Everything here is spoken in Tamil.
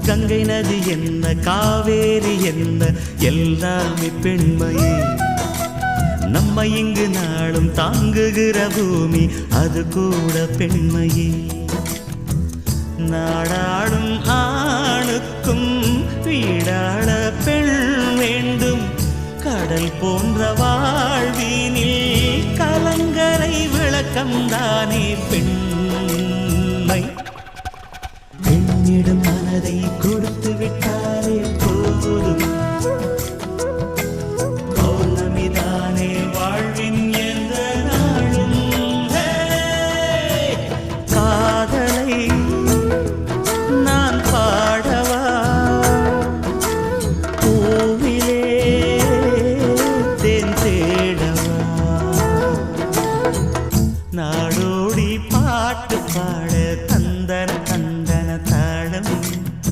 கங்கை நதி என்ன காவேரி என்ன எல்லாமே பெண்மையே. நம்ம இங்கு நாளும் தாங்குகிற பூமி அது கூட பெண்மையே. நாடாடும் ஆணுக்கும் வீடாட பெண் வேண்டும். கடல் போன்ற வாழ்வினில் கலங்கரை விளக்கம்தானே பெண்.